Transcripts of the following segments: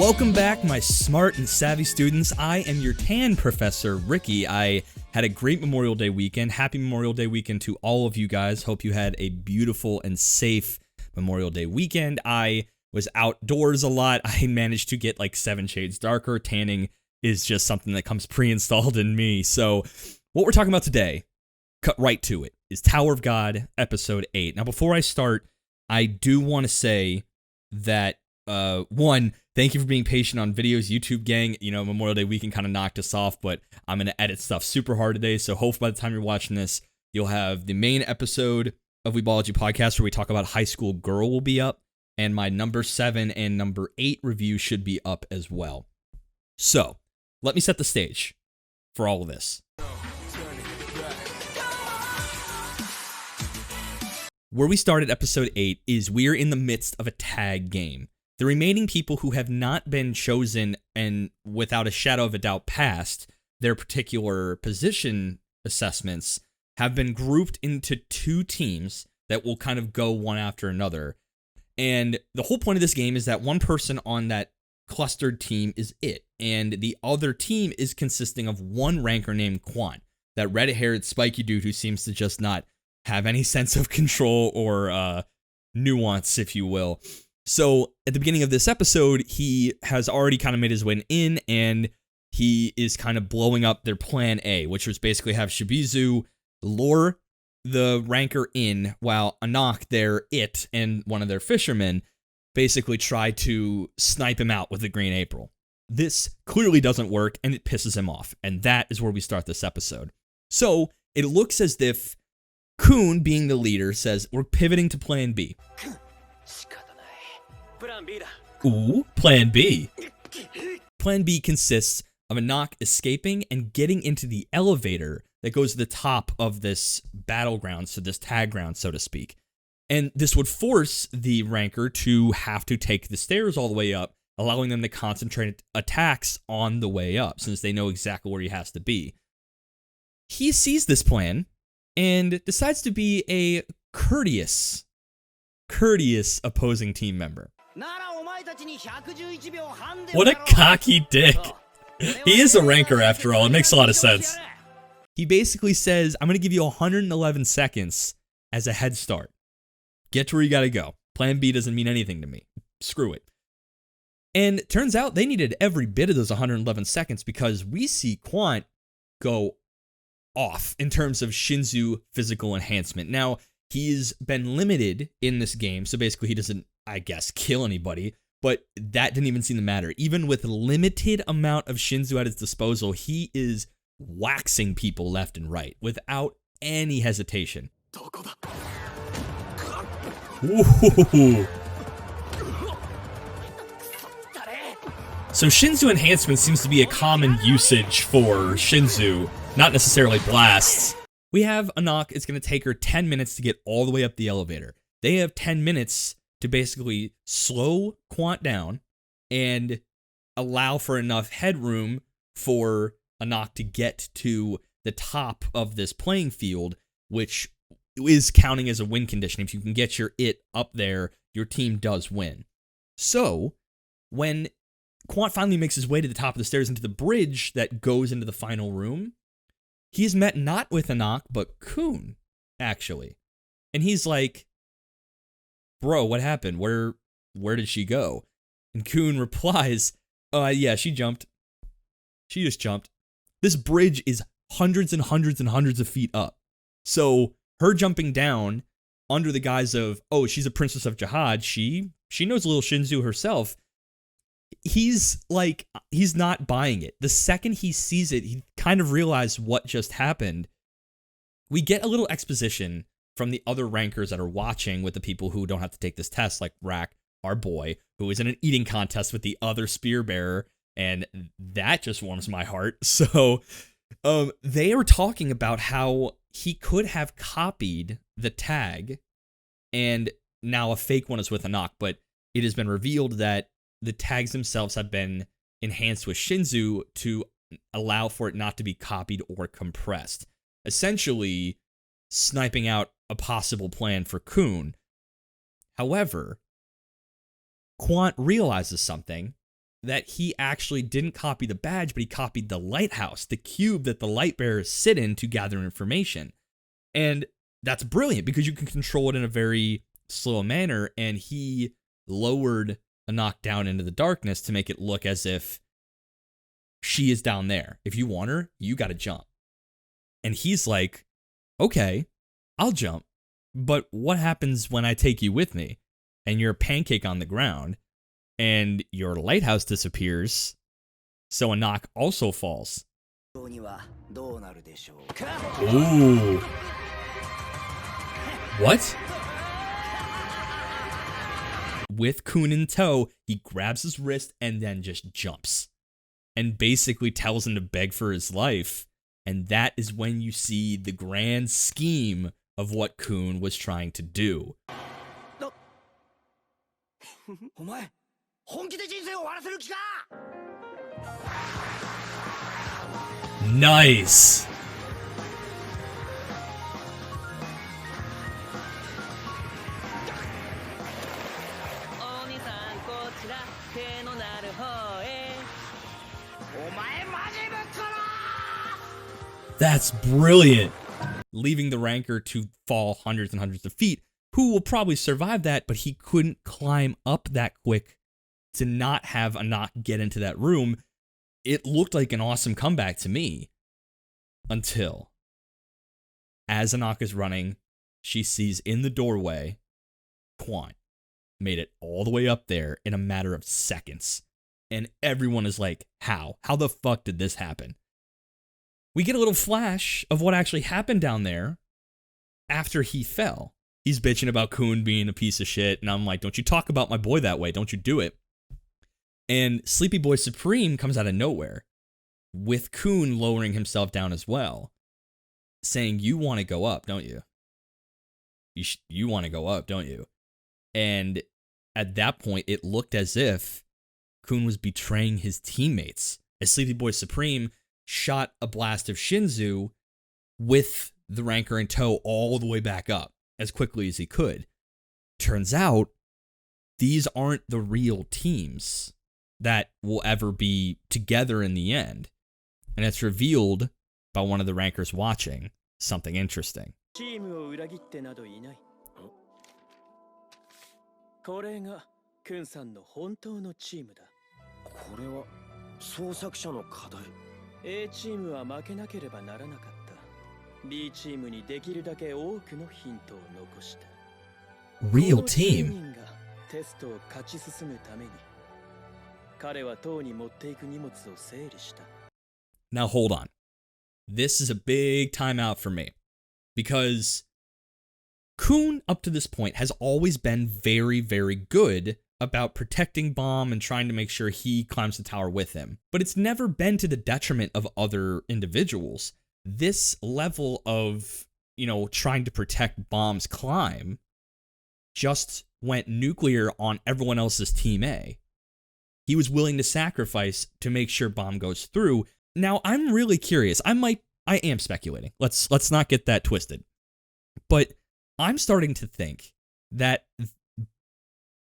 Welcome back, my smart and savvy students. I am your tan professor, Ricky. I had a great Memorial Day weekend. Happy Memorial Day weekend to all of you guys. Hope you had a beautiful and safe Memorial Day weekend. I was outdoors a lot. I managed to get like 7 shades darker. Tanning is just something that comes pre-installed in me. So what we're talking about today, cut right to it, is Tower of God, episode 8. Now, before I start, I do want to say that, one, thank you for being patient on videos, YouTube gang. You know, Memorial Day weekend kind of knocked us off, but I'm going to edit stuff super hard today. So hopefully by the time you're watching this, you'll have the main episode of Weebology podcast where we talk about High School Girl will be up, and my number 7 and number 8 review should be up as well. So let me set the stage for all of this. Where we started episode 8 is we're in the midst of a tag game. The remaining people who have not been chosen and without a shadow of a doubt passed their particular position assessments have been grouped into 2 teams that will kind of go one after another. And the whole point of this game is that one person on that clustered team is it, and the other team is consisting of one ranker named Khun, that red-haired spiky dude who seems to just not have any sense of control or nuance, if you will. So at the beginning of this episode, he has already kind of made his way in, and he is kind of blowing up their plan A, which was basically have Shibizu lure the ranker in while Anak, their it, and one of their fishermen basically try to snipe him out with the Green April. This clearly doesn't work, and it pisses him off, and that is where we start this episode. So it looks as if Khun, being the leader, says, we're pivoting to plan B. Ooh, plan B. Plan B consists of Anak escaping and getting into the elevator that goes to the top of this battleground, so this tag ground, so to speak. And this would force the ranker to have to take the stairs all the way up, allowing them to concentrate attacks on the way up, since they know exactly where he has to be. He sees this plan and decides to be a courteous opposing team member. What a cocky dick. He is a ranker after all. It makes a lot of sense. He basically says, I'm going to give you 111 seconds as a head start. Get to where you got to go. Plan B doesn't mean anything to me. Screw it. And it turns out they needed every bit of those 111 seconds because we see Khun go off in terms of Shinzu physical enhancement. Now, he's been limited in this game, so basically he doesn't, I guess, kill anybody, but that didn't even seem to matter. Even with limited amount of Shinzu at his disposal, he is waxing people left and right without any hesitation. Ooh. So Shinzu enhancement seems to be a common usage for Shinzu, not necessarily blasts. We have Anak, it's going to take her 10 minutes to get all the way up the elevator. They have 10 minutes to basically slow Khun down and allow for enough headroom for Anak to get to the top of this playing field, which is counting as a win condition. If you can get your it up there, your team does win. So, when Khun finally makes his way to the top of the stairs into the bridge that goes into the final room, he's met not with Anak, but Khun, actually. And he's like, bro, what happened? Where did she go? And Khun replies, yeah, she jumped. She just jumped. This bridge is hundreds and hundreds and hundreds of feet up. So her jumping down under the guise of, oh, she's a princess of jihad, she knows a little Shinzu herself. He's not buying it. The second he sees it, he kind of realized what just happened. We get a little exposition from the other rankers that are watching with the people who don't have to take this test, like Rak, our boy, who is in an eating contest with the other spear bearer, and that just warms my heart. So they are talking about how he could have copied the tag, and now a fake one is with Anak, but it has been revealed that the tags themselves have been enhanced with Shinzu to allow for it not to be copied or compressed, essentially sniping out a possible plan for Khun. However, Khun realizes something that he actually didn't copy the badge, but he copied the lighthouse, the cube that the light bearers sit in to gather information. And that's brilliant because you can control it in a very slow manner, and he lowered Anak down into the darkness to make it look as if she is down there. If you want her, you got to jump. And he's like, okay, I'll jump. But what happens when I take you with me and you're a pancake on the ground and your lighthouse disappears? So Anak also falls. Ooh. What? With Khun in tow, he grabs his wrist and then just jumps and basically tells him to beg for his life. And that is when you see the grand scheme of what Khun was trying to do. Nice. That's brilliant. Leaving the ranker to fall hundreds and hundreds of feet, who will probably survive that, but he couldn't climb up that quick to not have Anak get into that room. It looked like an awesome comeback to me. Until, as Anak is running, she sees in the doorway, Khun made it all the way up there in a matter of seconds. And everyone is like, how? How the fuck did this happen? We get a little flash of what actually happened down there after he fell. He's bitching about Khun being a piece of shit, and I'm like, don't you talk about my boy that way, don't you do it. And Sleepy Boy Supreme comes out of nowhere, with Khun lowering himself down as well, saying, you want to go up, don't you? You want to go up, don't you? And at that point, it looked as if Khun was betraying his teammates, as Sleepy Boy Supreme shot a blast of Shinzu with the ranker in tow all the way back up as quickly as he could. Turns out, these aren't the real teams that will ever be together in the end. And it's revealed by one of the rankers watching something interesting. A チームは負けなければならなかった。B チームにできるだけ多くのヒントを残した。Real team. テストを勝ち進むために、彼は塔に持っていく荷物を整理した。Now hold on. This is a big timeout for me. Because Khun, up to this point, has always been very, very good about protecting Bomb and trying to make sure he climbs the tower with him. But it's never been to the detriment of other individuals. This level of, trying to protect Bomb's climb just went nuclear on everyone else's Team A. He was willing to sacrifice to make sure Bomb goes through. Now, I'm really curious. I am speculating. Let's not get that twisted. But I'm starting to think that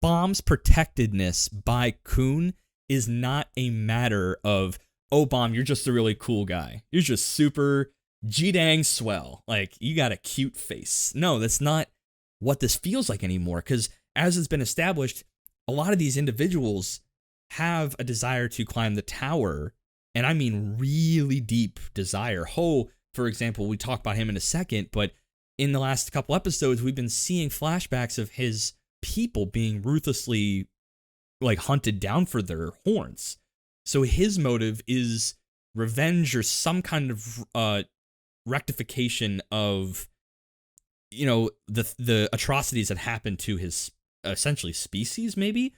Bomb's protectedness by Khun is not a matter of, oh, Bomb, you're just a really cool guy. You're just super G-dang swell. Like, you got a cute face. No, that's not what this feels like anymore. Because as it's been established, a lot of these individuals have a desire to climb the tower. And I mean really deep desire. Ho, for example, we talk about him in a second, but in the last couple episodes, we've been seeing flashbacks of his people being ruthlessly hunted down for their horns. So his motive is revenge or some kind of rectification of the atrocities that happened to his essentially species. Maybe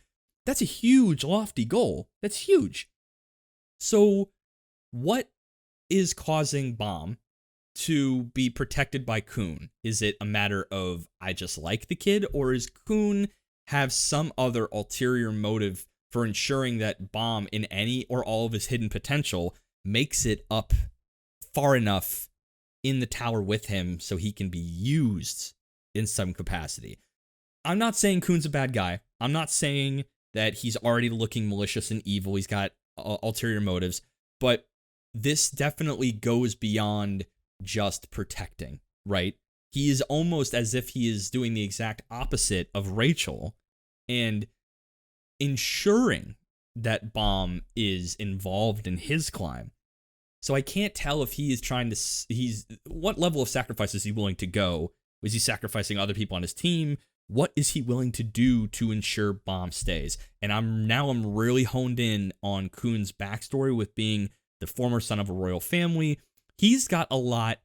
that's a huge lofty goal. That's huge. So what is causing Bomb to be protected by Khun? Is it a matter of, I just like the kid, or is Khun have some other ulterior motive for ensuring that Bomb, in any or all of his hidden potential, makes it up far enough in the tower with him so he can be used in some capacity? I'm not saying Khun's a bad guy. I'm not saying that he's already looking malicious and evil. He's got ulterior motives. But this definitely goes beyond just protecting, right? He is almost as if he is doing the exact opposite of Rachel and ensuring that Bomb is involved in his climb. So I can't tell if he is trying to, what level of sacrifice is he willing to go? Is he sacrificing other people on his team? What is he willing to do to ensure Bomb stays? And I'm really honed in on Khun's backstory with being the former son of a royal family. He's got a lot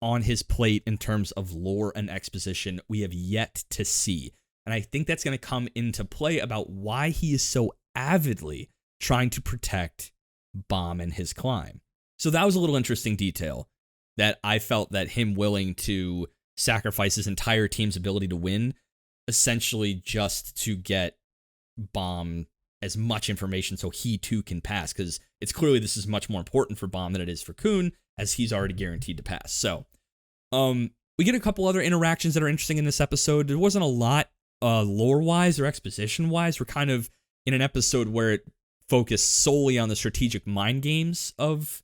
on his plate in terms of lore and exposition we have yet to see. And I think that's going to come into play about why he is so avidly trying to protect Bomb and his climb. So that was a little interesting detail that I felt that him willing to sacrifice his entire team's ability to win, essentially just to get Bomb as much information so he too can pass, because it's clearly this is much more important for Bomb than it is for Khun, as he's already guaranteed to pass. So we get a couple other interactions that are interesting in this episode. There wasn't a lot lore-wise or exposition-wise. We're kind of in an episode where it focused solely on the strategic mind games of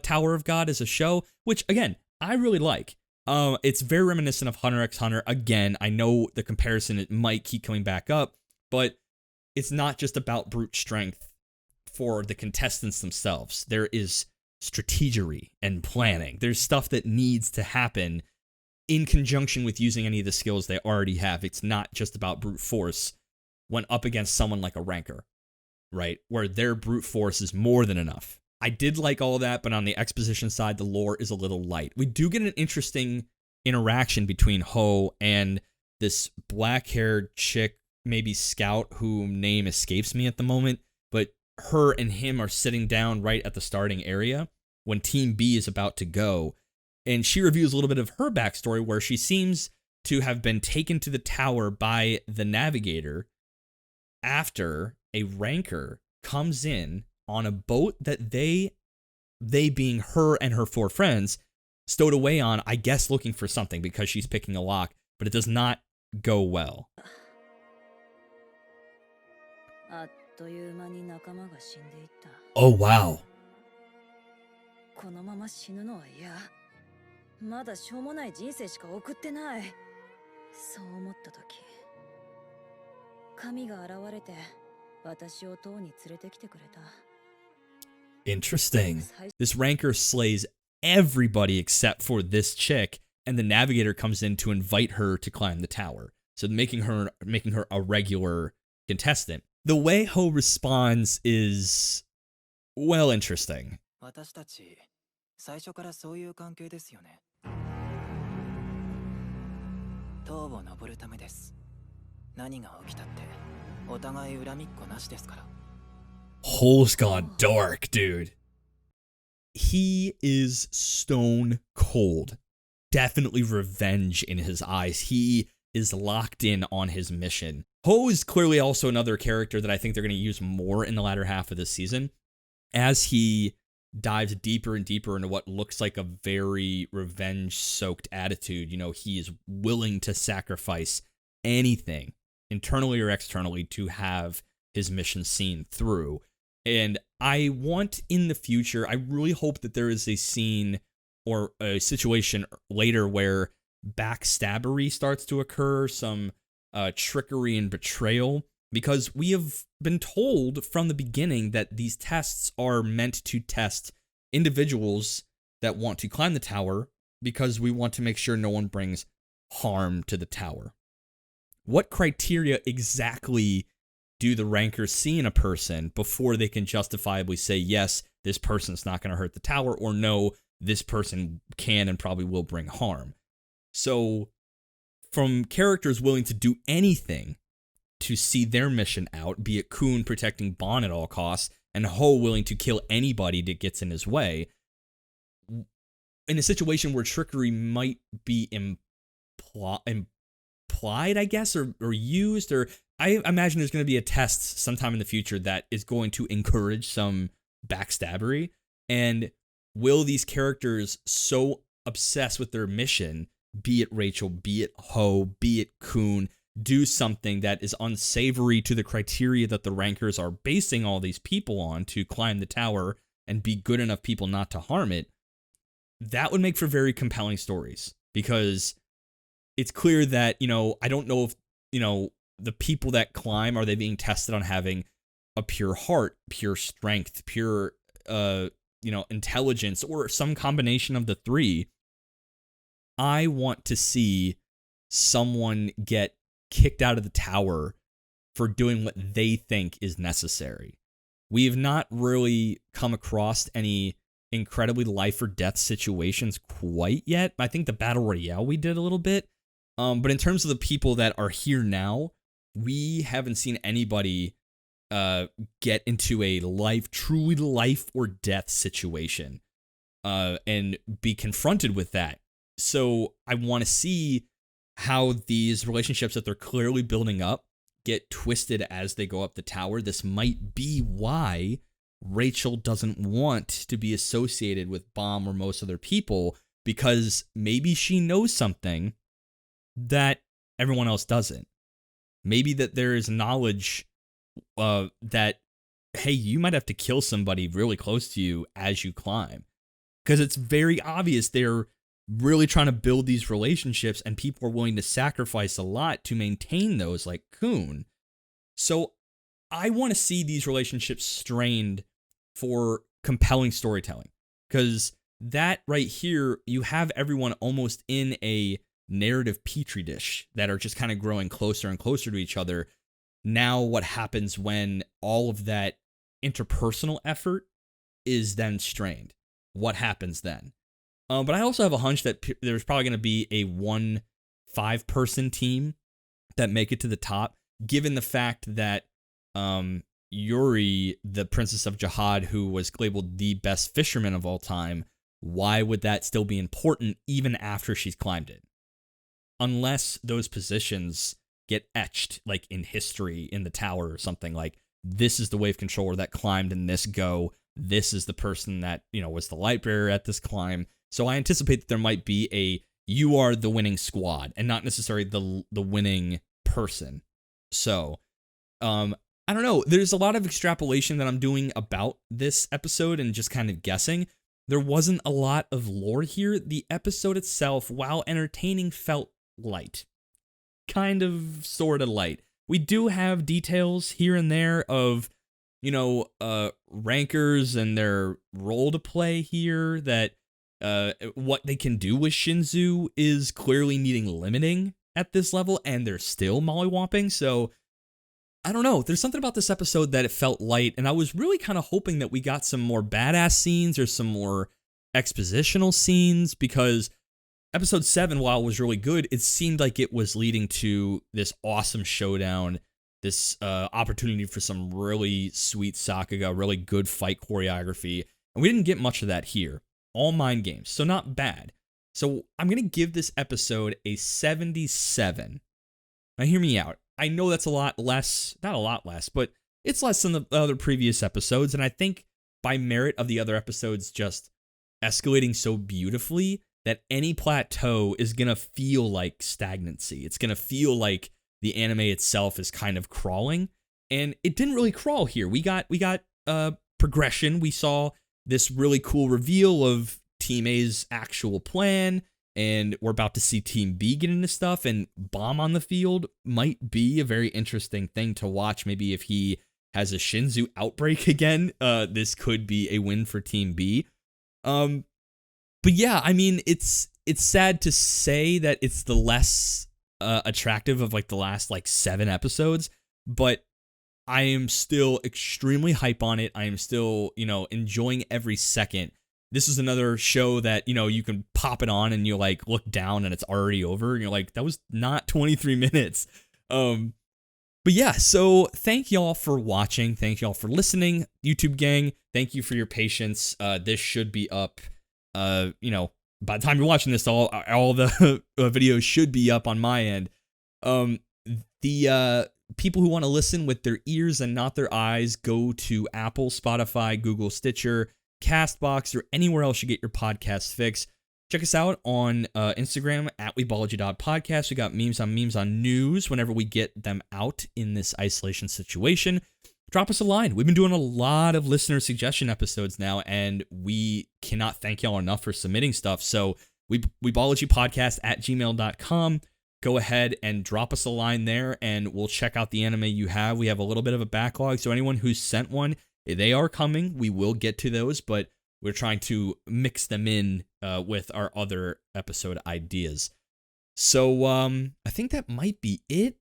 Tower of God as a show, which, again, I really like. It's very reminiscent of Hunter x Hunter. Again, I know the comparison, it might keep coming back up, but it's not just about brute strength for the contestants themselves. There is strategery and planning. There's stuff that needs to happen in conjunction with using any of the skills they already have. It's not just about brute force when up against someone like a ranker, right? Where their brute force is more than enough. I did like all that, but on the exposition side, the lore is a little light. We do get an interesting interaction between Ho and this black-haired chick, maybe Scout, whose name escapes me at the moment, but her and him are sitting down right at the starting area when Team B is about to go, and she reveals a little bit of her backstory where she seems to have been taken to the tower by the navigator after a ranker comes in on a boat that they being her and her 4 friends, stowed away on, I guess looking for something because she's picking a lock, but it does not go well. Oh, wow. Interesting. This ranker slays everybody except for this chick, and the navigator comes in to invite her to climb the tower, so making her a regular contestant. The way Ho responds is, well, interesting. Ho's gone dark, dude. He is stone cold. Definitely revenge in his eyes. He is locked in on his mission. Ho is clearly also another character that I think they're going to use more in the latter half of this season, as he dives deeper and deeper into what looks like a very revenge-soaked attitude. You know, he is willing to sacrifice anything, internally or externally, to have his mission seen through. And I want in the future, I really hope that there is a scene or a situation later where backstabbery starts to occur, some trickery and betrayal, because we have been told from the beginning that these tests are meant to test individuals that want to climb the tower, because we want to make sure no one brings harm to the tower. What criteria exactly do the rankers see in a person before they can justifiably say, yes, this person's not going to hurt the tower, or no, this person can and probably will bring harm? So from characters willing to do anything to see their mission out, be it Khun protecting Bon at all costs, and Ho willing to kill anybody that gets in his way, in a situation where trickery might be implied, I guess, or used, or I imagine there's going to be a test sometime in the future that is going to encourage some backstabbery. And will these characters so obsess with their mission, be it Rachel, be it Ho, be it Khun, do something that is unsavory to the criteria that the rankers are basing all these people on to climb the tower and be good enough people not to harm it, that would make for very compelling stories, because it's clear that, I don't know if, the people that climb, are they being tested on having a pure heart, pure strength, pure, intelligence, or some combination of the three. I want to see someone get kicked out of the tower for doing what they think is necessary. We have not really come across any incredibly life or death situations quite yet. I think the Battle Royale we did a little bit. But in terms of the people that are here now, we haven't seen anybody get into a truly life or death situation and be confronted with that. So I want to see how these relationships that they're clearly building up get twisted as they go up the tower. This might be why Rachel doesn't want to be associated with Bomb or most other people, because maybe she knows something that everyone else doesn't. Maybe that there is knowledge that, hey, you might have to kill somebody really close to you as you climb. Because it's very obvious they're really trying to build these relationships, and people are willing to sacrifice a lot to maintain those, like Khun. So I want to see these relationships strained for compelling storytelling, because that right here, you have everyone almost in a narrative petri dish that are just kind of growing closer and closer to each other. Now what happens when all of that interpersonal effort is then strained? What happens then? But I also have a hunch that there's probably going to be a 1-5-person team that make it to the top, given the fact that Yuri, the Princess of Jihad, who was labeled the best fisherman of all time, why would that still be important even after she's climbed it? Unless those positions get etched, like in history, in the tower or something, like this is the wave controller that climbed in this go. This is the person that, was the light bearer at this climb. So I anticipate that there might be you are the winning squad and not necessarily the winning person. So, I don't know. There's a lot of extrapolation that I'm doing about this episode and just kind of guessing. There wasn't a lot of lore here. The episode itself, while entertaining, felt light. Kind of, sort of light. We do have details here and there of, rankers and their role to play here, that what they can do with Shinzu is clearly needing limiting at this level, and they're still mollywopping. So I don't know. There's something about this episode that it felt light, and I was really kind of hoping that we got some more badass scenes or some more expositional scenes, because episode 7, while it was really good, it seemed like it was leading to this awesome showdown, this opportunity for some really sweet Sakuga, really good fight choreography, and we didn't get much of that here. All mind games, so not bad. So I'm going to give this episode a 77. Now hear me out. I know that's a lot less, not a lot less, but it's less than the other previous episodes, and I think by merit of the other episodes just escalating so beautifully that any plateau is going to feel like stagnancy. It's going to feel like the anime itself is kind of crawling, and it didn't really crawl here. We got progression. We saw this really cool reveal of Team A's actual plan, and we're about to see Team B get into stuff, and Bomb on the field might be a very interesting thing to watch. Maybe if he has a Shinzu outbreak again, this could be a win for Team B. But yeah, I mean, it's sad to say that it's the less attractive of like the last 7 episodes, but I am still extremely hype on it. I am still, enjoying every second. This is another show that, you can pop it on and you look down and it's already over and you're like, that was not 23 minutes. But yeah, so thank y'all for watching. Thank y'all for listening, YouTube gang. Thank you for your patience. This should be up, by the time you're watching this, all the videos should be up on my end. The people who want to listen with their ears and not their eyes, go to Apple, Spotify, Google, Stitcher, Castbox, or anywhere else you get your podcast fix. Check us out on Instagram at weebology.podcast. We got memes on news whenever we get them out in this isolation situation. Drop us a line. We've been doing a lot of listener suggestion episodes now, and we cannot thank y'all enough for submitting stuff. So weebologypodcast at gmail.com. Go ahead and drop us a line there, and we'll check out the anime you have. We have a little bit of a backlog, so anyone who's sent one, they are coming. We will get to those, but we're trying to mix them in with our other episode ideas. So I think that might be it.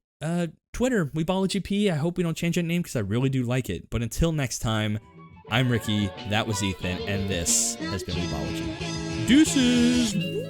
Twitter, WeebologyP. I hope we don't change that name because I really do like it. But until next time, I'm Ricky, that was Ethan, and this has been Weebology. Deuces!